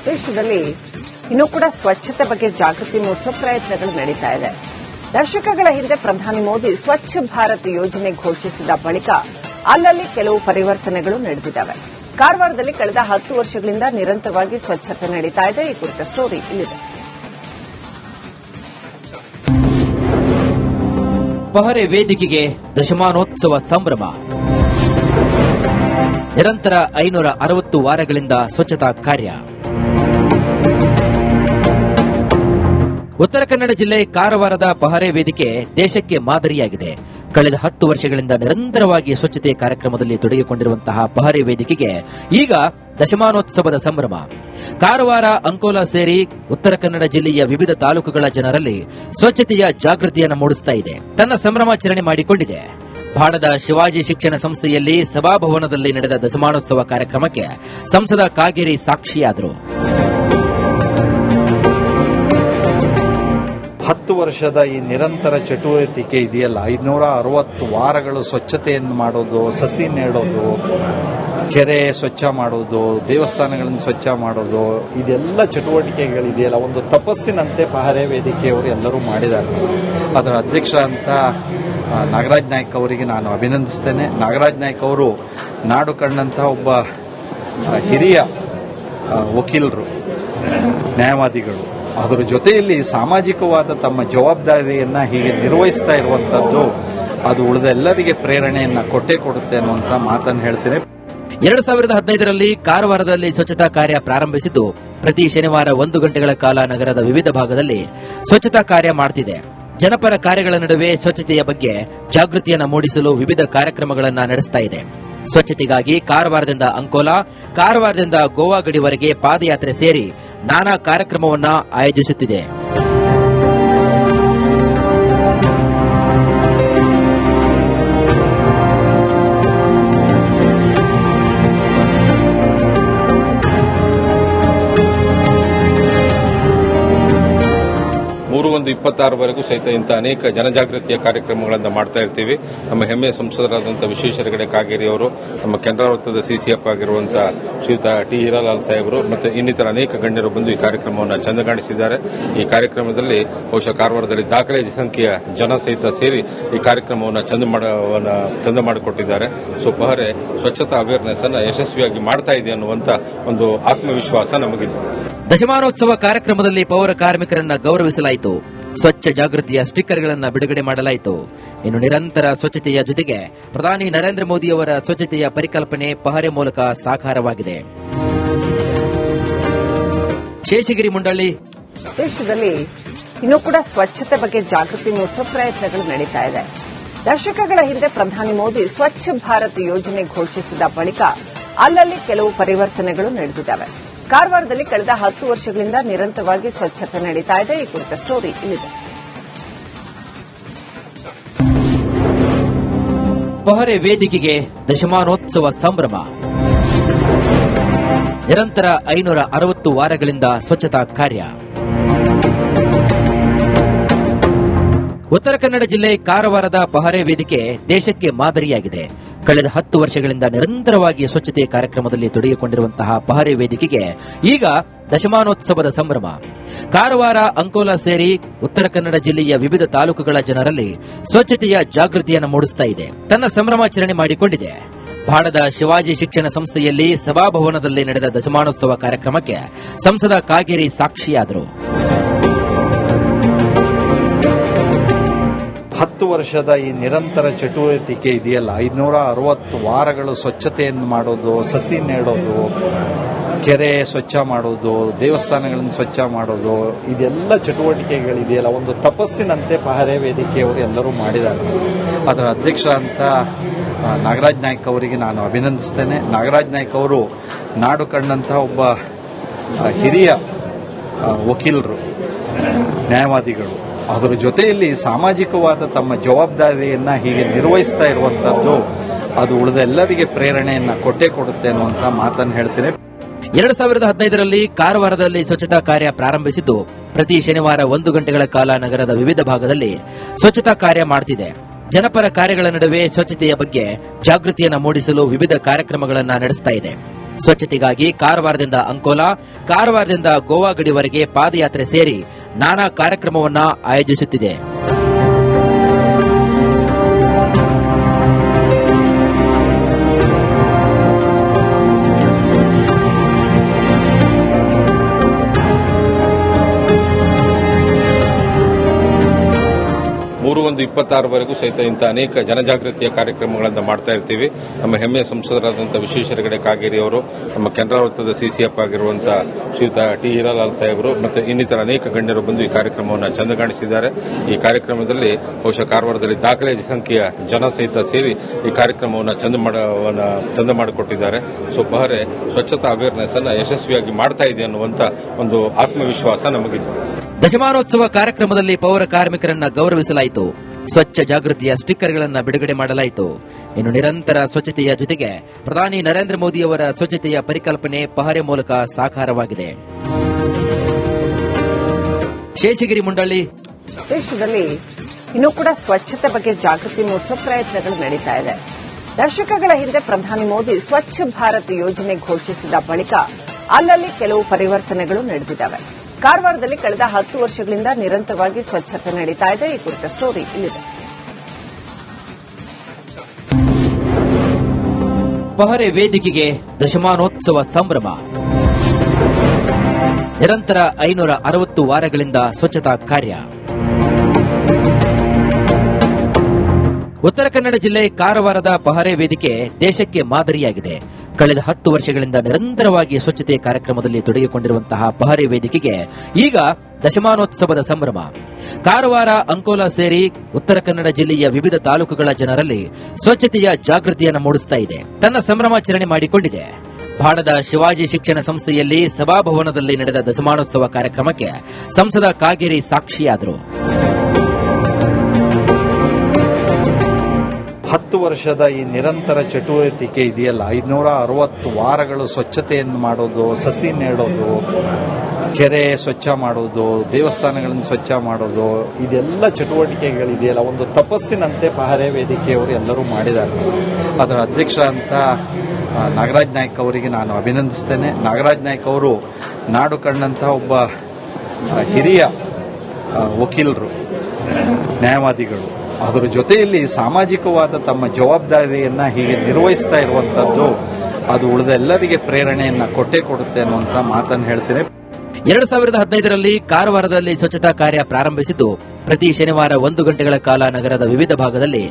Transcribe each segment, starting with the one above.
ದೇಶದಲ್ಲಿ ಇನ್ನೂ ಕೂಡ ಸ್ವಚ್ಛತೆ ಬಗ್ಗೆ ಜಾಗೃತಿ ಮೂಡಿಸುವ ಪ್ರಯತ್ನಗಳು ನಡೀತಾ ಇದೆ. ದಶಕಗಳ ಹಿಂದೆ ಪ್ರಧಾನಿ ಮೋದಿ ಸ್ವಚ್ಛ ಭಾರತ್ ಯೋಜನೆ ಘೋಷಿಸಿದ ಬಳಿಕ ಅಲ್ಲಲ್ಲಿ ಕೆಲವು ಪರಿವರ್ತನೆಗಳು ನಡೆದಿದ್ದಾವೆ. ಕಾರವಾರದಲ್ಲಿ ಕಳೆದ 10 ವರ್ಷಗಳಿಂದ ನಿರಂತರವಾಗಿ ಸ್ವಚ್ಛತೆ ನಡೀತಾ ಇದೆ. ಈ ಕುರಿತ ಸ್ಟೋರಿ ಇಲ್ಲಿದೆ. ಪಹರೆ ವೇದಿಕೆಗೆ ದಶಮಾನೋತ್ಸವ ಸಂಭ್ರಮ. ನಿರಂತರ 560 ವಾರಗಳಿಂದ ಸ್ವಚ್ಛತಾ ಕಾರ್ಯ. ಉತ್ತರ ಕನ್ನಡ ಜಿಲ್ಲೆ ಕಾರವಾರದ ಪಹರೆ ವೇದಿಕೆ ದೇಶಕ್ಕೆ ಮಾದರಿಯಾಗಿದೆ. ಕಳೆದ 10 ವರ್ಷಗಳಿಂದ ನಿರಂತರವಾಗಿ ಸ್ವಚ್ಛತೆ ಕಾರ್ಯಕ್ರಮದಲ್ಲಿ ತೊಡಗಿಕೊಂಡಿರುವಂತಹ ಪಹರೆ ವೇದಿಕೆಗೆ ಈಗ ದಶಮಾನೋತ್ಸವದ ಸಂಭ್ರಮ. ಕಾರವಾರ, ಅಂಕೋಲಾ ಸೇರಿ ಉತ್ತರ ಕನ್ನಡ ಜಿಲ್ಲೆಯ ವಿವಿಧ ತಾಲೂಕುಗಳ ಜನರಲ್ಲಿ ಸ್ವಚ್ಛತೆಯ ಜಾಗೃತಿಯನ್ನು ಮೂಡಿಸುತ್ತಾ ಇದೆ. ತನ್ನ ಸಂಭ್ರಮಾಚರಣೆ ಮಾಡಿಕೊಂಡಿದೆ. ಬಾಡದ ಶಿವಾಜಿ ಶಿಕ್ಷಣ ಸಂಸ್ಥೆಯಲ್ಲಿ ಸಭಾಭವನದಲ್ಲಿ ನಡೆದ ದಶಮಾನೋತ್ಸವ ಕಾರ್ಯಕ್ರಮಕ್ಕೆ ಸಂಸದ ಕಾಗೇರಿ ಸಾಕ್ಷಿಯಾದರು. 10 ವರ್ಷದ ಈ ನಿರಂತರ ಚಟುವಟಿಕೆ ಇದೆಯಲ್ಲ, 560 ವಾರಗಳು ಸ್ವಚ್ಛತೆಯನ್ನು ಮಾಡೋದು, ಸಸಿ ನೆಡೋದು, ಕೆರೆ ಸ್ವಚ್ಛ ಮಾಡೋದು, ದೇವಸ್ಥಾನಗಳನ್ನು ಸ್ವಚ್ಛ ಮಾಡೋದು, ಇದೆಲ್ಲ ಚಟುವಟಿಕೆಗಳಿದೆಯಲ್ಲ, ಒಂದು ತಪಸ್ಸಿನಂತೆ ಪಹರೆ ವೇದಿಕೆಯವರು ಎಲ್ಲರೂ ಮಾಡಿದ್ದಾರೆ. ಅದರ ಅಧ್ಯಕ್ಷ ಅಂತ ನಾಗರಾಜ್ ನಾಯ್ಕ್ ಅವರಿಗೆ ನಾನು ಅಭಿನಂದಿಸ್ತೇನೆ. ನಾಗರಾಜ್ ನಾಯ್ಕ್ ಅವರು ನಾಡು ಕಂಡಂತಹ ಒಬ್ಬ ಹಿರಿಯ ವಕೀಲರು, ನ್ಯಾಯವಾದಿಗಳು. ಅದರ ಜೊತೆಯಲ್ಲಿ ಸಾಮಾಜಿಕವಾದ ತಮ್ಮ ಜವಾಬ್ದಾರಿಯನ್ನ ಹೀಗೆ ನಿರ್ವಹಿಸ್ತಾ ಇರುವಂತದ್ದು ಅದು ಉಳಿದ ಎಲ್ಲರಿಗೆ ಪ್ರೇರಣೆಯನ್ನ ಕೊಡುತ್ತೆ ಅನ್ನುವಂತ ಮಾತನ್ನು ಹೇಳ್ತೇನೆ. 2015ರಲ್ಲಿ ಕಾರವಾರದಲ್ಲಿ ಸ್ವಚ್ಛತಾ ಕಾರ್ಯ ಪ್ರಾರಂಭಿಸಿದ್ದು ಪ್ರತಿ ಶನಿವಾರ 1 ಗಂಟೆಗಳ ಕಾಲ ನಗರದ ವಿವಿಧ ಭಾಗದಲ್ಲಿ ಸ್ವಚ್ಛತಾ ಕಾರ್ಯ ಮಾಡುತ್ತಿದೆ. ಜನಪರ ಕಾರ್ಯಗಳ ನಡುವೆ ಸ್ವಚ್ಛತೆಯ ಬಗ್ಗೆ ಜಾಗೃತಿಯನ್ನು ಮೂಡಿಸಲು ವಿವಿಧ ಕಾರ್ಯಕ್ರಮಗಳನ್ನು ನಡೆಸ್ತಾ ಇದೆ. ಸ್ವಚ್ಛತೆಗಾಗಿ ಕಾರವಾರದಿಂದ ಅಂಕೋಲಾ, ಕಾರವಾರದಿಂದ ಗೋವಾ ಗಡಿವರೆಗೆ ಪಾದಯಾತ್ರೆ ಸೇರಿ ನಾನಾ ಕಾರ್ಯಕ್ರಮವನ್ನು ಆಯೋಜಿಸುತ್ತಿದೆ. ಮೂರು 1-26ವರೆಗೂ ಸಹಿತ ಇಂಥ ಅನೇಕ ಜನಜಾಗೃತಿಯ ಕಾರ್ಯಕ್ರಮಗಳನ್ನು ಮಾಡ್ತಾ ಇರ್ತೀವಿ. ನಮ್ಮ ಹೆಮ್ಮೆಯ ಸಂಸದರಾದಂತಹ ವಿಶ್ವೇಶ್ವರ ಕಾಗೇರಿ ಅವರು, ನಮ್ಮ ಕೆನರಾ ವೃತ್ತದ ಸಿಸಿಎಫ್ ಆಗಿರುವಂತಹ ಶ್ರೀಯುತ ಟಿ ಹೀರಾಲಾಲ್ ಸಾಹೇಬರು ಮತ್ತು ಇನ್ನಿತರ ಅನೇಕ ಗಣ್ಯರು ಬಂದು ಈ ಕಾರ್ಯಕ್ರಮವನ್ನು ಚಂದಗಾಣಿಸಿದ್ದಾರೆ. ಈ ಕಾರ್ಯಕ್ರಮದಲ್ಲಿ ಬಹುಶಃ ಕಾರವಾರದಲ್ಲಿ ದಾಖಲೆ ಸಂಖ್ಯೆಯ ಜನ ಸಹಿತ ಸೇರಿ ಈ ಕಾರ್ಯಕ್ರಮವನ್ನು ಚಂದ ಮಾಡಿಕೊಟ್ಟಿದ್ದಾರೆ. ಸೊ ಪಹರೆ ಸ್ವಚ್ಛತಾ ಅವೇರ್ನೆಸ್ ಅನ್ನು ಯಶಸ್ವಿಯಾಗಿ ಮಾಡ್ತಾ ಇದೆ ಅನ್ನುವಂತ ಒಂದು ಆತ್ಮವಿಶ್ವಾಸ ನಮಗಿದೆ. ದಶಮಾನೋತ್ಸವ ಕಾರ್ಯಕ್ರಮದಲ್ಲಿ ಪೌರ ಕಾರ್ಮಿಕರನ್ನ ಗೌರವಿಸಲಾಯಿತು. ಸ್ವಚ್ಛ ಜಾಗೃತಿಯ ಸ್ಟಿಕ್ಕರ್ಗಳನ್ನು ಬಿಡುಗಡೆ ಮಾಡಲಾಯಿತು. ಇನ್ನು ನಿರಂತರ ಸ್ವಚ್ಛತೆಯ ಜೊತೆಗೆ ಪ್ರಧಾನಿ ನರೇಂದ್ರ ಮೋದಿ ಅವರ ಸ್ವಚ್ಛತೆಯ ಪರಿಕಲ್ಪನೆ ಪಹರೆ ಮೂಲಕ ಸಾಕಾರವಾಗಿದೆ. ಶೇಷಗಿರಿ ಮುಂಡಳ್ಳಿ. ದೇಶದಲ್ಲಿ ಇನ್ನೂ ಕೂಡ ಸ್ವಚ್ಛತೆ ಬಗ್ಗೆ ಜಾಗೃತಿ ಮೂಡಿಸುವ ಪ್ರಯತ್ನಗಳು ನಡೀತಾ ಇದೆ. ದಶಕಗಳ ಹಿಂದೆ ಪ್ರಧಾನಿ ಮೋದಿ ಸ್ವಚ್ಛ ಭಾರತ್ ಯೋಜನೆ ಘೋಷಿಸಿದ ಬಳಿಕ ಅಲ್ಲಲ್ಲಿ ಕೆಲವು ಪರಿವರ್ತನೆಗಳು ನಡೆದಿದ್ದಾವೆ. ಕಾರವಾರದಲ್ಲಿ ಕಳೆದ 10 ವರ್ಷಗಳಿಂದ ನಿರಂತರವಾಗಿ ಸ್ವಚ್ಛತೆ ನಡೀತಾ ಇದೆ. ಈ ಕುರಿತ ಸ್ಟೋರಿ ಇಲ್ಲಿದೆ. ಪಹರೆ ವೇದಿಕೆಗೆ ದಶಮಾನೋತ್ಸವ ಸಂಭ್ರಮ. ನಿರಂತರ 560 ವಾರಗಳಿಂದ ಸ್ವಚ್ಛತಾ ಕಾರ್ಯ. ಉತ್ತರ ಕನ್ನಡ ಜಿಲ್ಲೆ ಕಾರವಾರದ ಪಹರೆ ವೇದಿಕೆ ದೇಶಕ್ಕೆ ಮಾದರಿಯಾಗಿದೆ. ಕಳೆದ 10 ವರ್ಷಗಳಿಂದ ನಿರಂತರವಾಗಿ ಸ್ವಚ್ಛತೆ ಕಾರ್ಯಕ್ರಮದಲ್ಲಿ ತೊಡಗಿಕೊಂಡಿರುವಂತಹ ಪಹರೆ ವೇದಿಕೆಗೆ ಈಗ ದಶಮಾನೋತ್ಸವದ ಸಂಭ್ರಮ. ಕಾರವಾರ, ಅಂಕೋಲಾ ಸೇರಿ ಉತ್ತರ ಕನ್ನಡ ಜಿಲ್ಲೆಯ ವಿವಿಧ ತಾಲೂಕುಗಳ ಜನರಲ್ಲಿ ಸ್ವಚ್ಛತೆಯ ಜಾಗೃತಿಯನ್ನು ಮೂಡಿಸುತ್ತಾ ಇದೆ. ತನ್ನ ಸಂಭ್ರಮಾಚರಣೆ ಮಾಡಿಕೊಂಡಿದೆ. ಬಾಡದ ಶಿವಾಜಿ ಶಿಕ್ಷಣ ಸಂಸ್ಥೆಯಲ್ಲಿ ಸಭಾಭವನದಲ್ಲಿ ನಡೆದ ದಶಮಾನೋತ್ಸವ ಕಾರ್ಯಕ್ರಮಕ್ಕೆ ಸಂಸದ ಕಾಗೇರಿ ಸಾಕ್ಷಿಯಾದರು. 10 ವರ್ಷದ ಈ ನಿರಂತರ ಚಟುವಟಿಕೆ ಇದೆಯಲ್ಲ, 560 ವಾರಗಳು ಸ್ವಚ್ಛತೆಯನ್ನು ಮಾಡೋದು, ಸಸಿ ನೆಡೋದು, ಕೆರೆ ಸ್ವಚ್ಛ ಮಾಡೋದು, ದೇವಸ್ಥಾನಗಳನ್ನು ಸ್ವಚ್ಛ ಮಾಡೋದು, ಇದೆಲ್ಲ ಚಟುವಟಿಕೆಗಳಿದೆಯಲ್ಲ, ಒಂದು ತಪಸ್ಸಿನಂತೆ ಪಹರೆ ವೇದಿಕೆಯವರು ಎಲ್ಲರೂ ಮಾಡಿದ್ದಾರೆ. ಅದರ ಅಧ್ಯಕ್ಷ ಅಂತ ನಾಗರಾಜ್ ನಾಯ್ಕ್ ಅವರಿಗೆ ನಾನು ಅಭಿನಂದಿಸ್ತೇನೆ. ನಾಗರಾಜ್ ನಾಯ್ಕ್ ಅವರು ನಾಡು ಕಂಡಂತಹ ಒಬ್ಬ ಹಿರಿಯ ವಕೀಲರು, ನ್ಯಾಯವಾದಿಗಳು. ಅದರ ಜೊತೆಯಲ್ಲಿ ಸಾಮಾಜಿಕವಾದ ತಮ್ಮ ಜವಾಬ್ದಾರಿಯನ್ನ ಹೀಗೆ ನಿರ್ವಹಿಸ್ತಾ ಇರುವಂತದ್ದು ಅದು ಉಳಿದ ಎಲ್ಲರಿಗೆ ಪ್ರೇರಣೆಯನ್ನ ಕೊಡುತ್ತೆ ಅನ್ನುವಂತ ಮಾತನ್ನು ಹೇಳ್ತೇನೆ. 2015ರಲ್ಲಿ ಕಾರವಾರದಲ್ಲಿ ಸ್ವಚ್ಛತಾ ಕಾರ್ಯ ಪ್ರಾರಂಭಿಸಿದ್ದು ಪ್ರತಿ ಶನಿವಾರ 1 ಗಂಟೆಗಳ ಕಾಲ ನಗರದ ವಿವಿಧ ಭಾಗದಲ್ಲಿ ಸ್ವಚ್ಛತಾ ಕಾರ್ಯ ಮಾಡುತ್ತಿದೆ. ಜನಪರ ಕಾರ್ಯಗಳ ನಡುವೆ ಸ್ವಚ್ಛತೆಯ ಬಗ್ಗೆ ಜಾಗೃತಿಯನ್ನು ಮೂಡಿಸಲು ವಿವಿಧ ಕಾರ್ಯಕ್ರಮಗಳನ್ನು ನಡೆಸ್ತಾ ಇದೆ. ಸ್ವಚ್ಛತೆಗಾಗಿ ಕಾರವಾರದಿಂದ ಅಂಕೋಲಾ, ಕಾರವಾರದಿಂದ ಗೋವಾ ಗಡಿವರೆಗೆ ಪಾದಯಾತ್ರೆ ಸೇರಿ ನಾನಾ ಕಾರ್ಯಕ್ರಮವನ್ನು ಆಯೋಜಿಸುತ್ತಿದೆ. ಮೂರು 1-26 ಸಹಿತ ಇಂಥ ಅನೇಕ ಜನಜಾಗೃತಿಯ ಕಾರ್ಯಕ್ರಮಗಳನ್ನು ಮಾಡ್ತಾ ಇರ್ತೀವಿ. ನಮ್ಮ ಹೆಮ್ಮೆಯ ಸಂಸದರಾದಂತಹ ವಿಶ್ವೇಶ್ವರ ಹೆಗಡೆ ಕಾಗೇರಿ ಅವರು, ನಮ್ಮ ಕೆನರಾ ವೃತ್ತದ ಸಿಸಿಎಫ್ ಆಗಿರುವಂತಹ ಶ್ರೀಯುತ ಟಿ ಹೀರಾಲಾಲ್ ಸಾಹೇಬರು ಮತ್ತು ಇನ್ನಿತರ ಅನೇಕ ಗಣ್ಯರು ಬಂದು ಈ ಕಾರ್ಯಕ್ರಮವನ್ನು ಚಂದಗಾಣಿಸಿದ್ದಾರೆ. ಈ ಕಾರ್ಯಕ್ರಮದಲ್ಲಿ ಬಹುಶಃ ಕಾರವಾರದಲ್ಲಿ ದಾಖಲೆ ಸಂಖ್ಯೆಯ ಜನ ಸಹಿತ ಸೇರಿ ಈ ಕಾರ್ಯಕ್ರಮವನ್ನು ಚಂದ ಮಾಡಿಕೊಟ್ಟಿದ್ದಾರೆ. ಸೊ ಪಹರೆ ಸ್ವಚ್ಛತಾ ಅವೇರ್ನೆಸ್ ಅನ್ನು ಯಶಸ್ವಿಯಾಗಿ ಮಾಡ್ತಾ ಇದೆ ಅನ್ನುವಂತ ಒಂದು ಆತ್ಮವಿಶ್ವಾಸ ನಮಗಿದೆ. ದಶಮಾನೋತ್ಸವ ಕಾರ್ಯಕ್ರಮದಲ್ಲಿ ಪೌರ ಕಾರ್ಮಿಕರನ್ನ ಗೌರವಿಸಲಾಯಿತು. ಸ್ವಚ್ಛ ಜಾಗೃತಿಯ ಸ್ಟಿಕ್ಕರ್ಗಳನ್ನು ಬಿಡುಗಡೆ ಮಾಡಲಾಯಿತು. ಇನ್ನು ನಿರಂತರ ಸ್ವಚ್ಛತೆಯ ಜೊತೆಗೆ ಪ್ರಧಾನಿ ನರೇಂದ್ರ ಮೋದಿ ಅವರ ಸ್ವಚ್ಛತೆಯ ಪರಿಕಲ್ಪನೆ ಪಹರೆ ಮೂಲಕ ಸಾಕಾರವಾಗಿದೆ. ಶೇಷಗಿರಿ ಮುಂಡಳ್ಳಿ. ದೇಶದಲ್ಲಿ ಇನ್ನೂ ಕೂಡ ಸ್ವಚ್ಛತೆ ಬಗ್ಗೆ ಜಾಗೃತಿ ಮೂಡಿಸುವ ಪ್ರಯತ್ನಗಳು ನಡೀತಾ ಇದೆ. ದಶಕಗಳ ಹಿಂದೆ ಪ್ರಧಾನಿ ಮೋದಿ ಸ್ವಚ್ಛ ಭಾರತ್ ಯೋಜನೆ ಘೋಷಿಸಿದ ಬಳಿಕ ಅಲ್ಲಲ್ಲಿ ಕೆಲವು ಪರಿವರ್ತನೆಗಳು ನಡೆದಿದ್ದಾವೆ. ಕಾರವಾರದಲ್ಲಿ ಕಳೆದ 10 ವರ್ಷಗಳಿಂದ ನಿರಂತರವಾಗಿ ಸ್ವಚ್ಛತೆ ನಡೀತಾ ಇದೆ. ಈ ಕುರಿತ ಸ್ಟೋರಿ ಇಲ್ಲಿದೆ. ಪಹರೆ ವೇದಿಕೆಗೆ ದಶಮಾನೋತ್ಸವ ಸಂಭ್ರಮ. ನಿರಂತರ 560 ವಾರಗಳಿಂದ ಸ್ವಚ್ಛತಾ ಕಾರ್ಯ. ಉತ್ತರ ಕನ್ನಡ ಜಿಲ್ಲೆ ಕಾರವಾರದ ಪಹರೆ ವೇದಿಕೆ ದೇಶಕ್ಕೆ ಮಾದರಿಯಾಗಿದೆ. ಕಳೆದ 10 ವರ್ಷಗಳಿಂದ ನಿರಂತರವಾಗಿ ಸ್ವಚ್ಛತೆ ಕಾರ್ಯಕ್ರಮದಲ್ಲಿ ತೊಡಗಿಕೊಂಡಿರುವಂತಹ ಪಹರೆ ವೇದಿಕೆಗೆ ಈಗ ದಶಮಾನೋತ್ಸವದ ಸಂಭ್ರಮ. ಕಾರವಾರ, ಅಂಕೋಲಾ ಸೇರಿ ಉತ್ತರ ಕನ್ನಡ ಜಿಲ್ಲೆಯ ವಿವಿಧ ತಾಲೂಕುಗಳ ಜನರಲ್ಲಿ ಸ್ವಚ್ಛತೆಯ ಜಾಗೃತಿಯನ್ನು ಮೂಡಿಸ್ತಾ ಇದೆ. ತನ್ನ ಸಂಭ್ರಮಾಚರಣೆ ಮಾಡಿಕೊಂಡಿದೆ. ಭಾರತದ ಶಿವಾಜಿ ಶಿಕ್ಷಣ ಸಂಸ್ಥೆಯಲ್ಲಿ ಸಭಾಭವನದಲ್ಲಿ ನಡೆದ ದಶಮಾನೋತ್ಸವ ಕಾರ್ಯಕ್ರಮಕ್ಕೆ ಸಂಸದ ಕಾಗೇರಿ ಸಾಕ್ಷಿಯಾದರು. 10 ವರ್ಷದ ಈ ನಿರಂತರ ಚಟುವಟಿಕೆ ಇದೆಯಲ್ಲ, 560 ವಾರಗಳು ಸ್ವಚ್ಛತೆಯನ್ನು ಮಾಡೋದು, ಸಸಿ ನೆಡೋದು, ಕೆರೆ ಸ್ವಚ್ಛ ಮಾಡೋದು, ದೇವಸ್ಥಾನಗಳನ್ನು ಸ್ವಚ್ಛ ಮಾಡೋದು, ಇದೆಲ್ಲ ಚಟುವಟಿಕೆಗಳಿದೆಯಲ್ಲ, ಒಂದು ತಪಸ್ಸಿನಂತೆ ಪಹರೆ ವೇದಿಕೆಯವರು ಎಲ್ಲರೂ ಮಾಡಿದ್ದಾರೆ. ಅದರ ಅಧ್ಯಕ್ಷರಂತ ನಾಗರಾಜ್ ನಾಯ್ಕ್ ಅವರಿಗೆ ನಾನು ಅಭಿನಂದಿಸ್ತೇನೆ. ನಾಗರಾಜ್ ನಾಯ್ಕ್ ಅವರು ನಾಡು ಕಂಡಂತಹ ಒಬ್ಬ ಹಿರಿಯ ವಕೀಲರು, ನ್ಯಾಯವಾದಿಗಳು. ಅದರ ಜೊತೆಯಲ್ಲಿ ಸಾಮಾಜಿಕವಾದ ತಮ್ಮ ಜವಾಬ್ದಾರಿಯನ್ನ ಹೀಗೆ ನಿರ್ವಹಿಸ್ತಾ ಇರುವಂತದ್ದು ಅದು ಉಳಿದ ಎಲ್ಲರಿಗೆ ಪ್ರೇರಣೆಯನ್ನ ಕೊಡುತ್ತೆ ಅನ್ನುವಂತ ಮಾತನ್ನು ಹೇಳ್ತೇನೆ. 2015ರಲ್ಲಿ ಕಾರವಾರದಲ್ಲಿ ಸ್ವಚ್ಛತಾ ಕಾರ್ಯ ಪ್ರಾರಂಭಿಸಿದ್ದು ಪ್ರತಿ ಶನಿವಾರ 1 ಗಂಟೆಗಳ ಕಾಲ ನಗರದ ವಿವಿಧ ಭಾಗದಲ್ಲಿ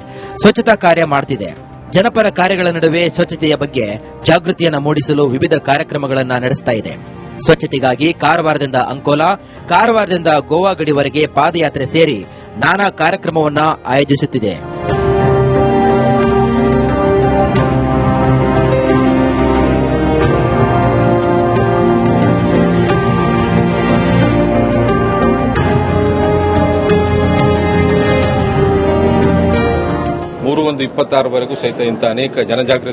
ಸ್ವಚ್ಛತಾ ಕಾರ್ಯ ಮಾಡುತ್ತಿದೆ. ಜನಪರ ಕಾರ್ಯಗಳ ನಡುವೆ ಸ್ವಚ್ಛತೆಯ ಬಗ್ಗೆ ಜಾಗೃತಿಯನ್ನು ಮೂಡಿಸಲು ವಿವಿಧ ಕಾರ್ಯಕ್ರಮಗಳನ್ನು ನಡೆಸ್ತಾ ಇದೆ. ಸ್ವಚ್ಛತೆಗಾಗಿ ಕಾರವಾರದಿಂದ ಅಂಕೋಲಾ, ಕಾರವಾರದಿಂದ ಗೋವಾ ಗಡಿವರೆಗೆ ಪಾದಯಾತ್ರೆ ಸೇರಿ ನಾನಾ ಕಾರ್ಯಕ್ರಮವನ್ನು ಆಯೋಜಿಸುತ್ತಿದೆ. ಮೂರು 1-26 ಸಹಿತ ಇಂಥ ಅನೇಕ ಜನಜಾಗೃತಿ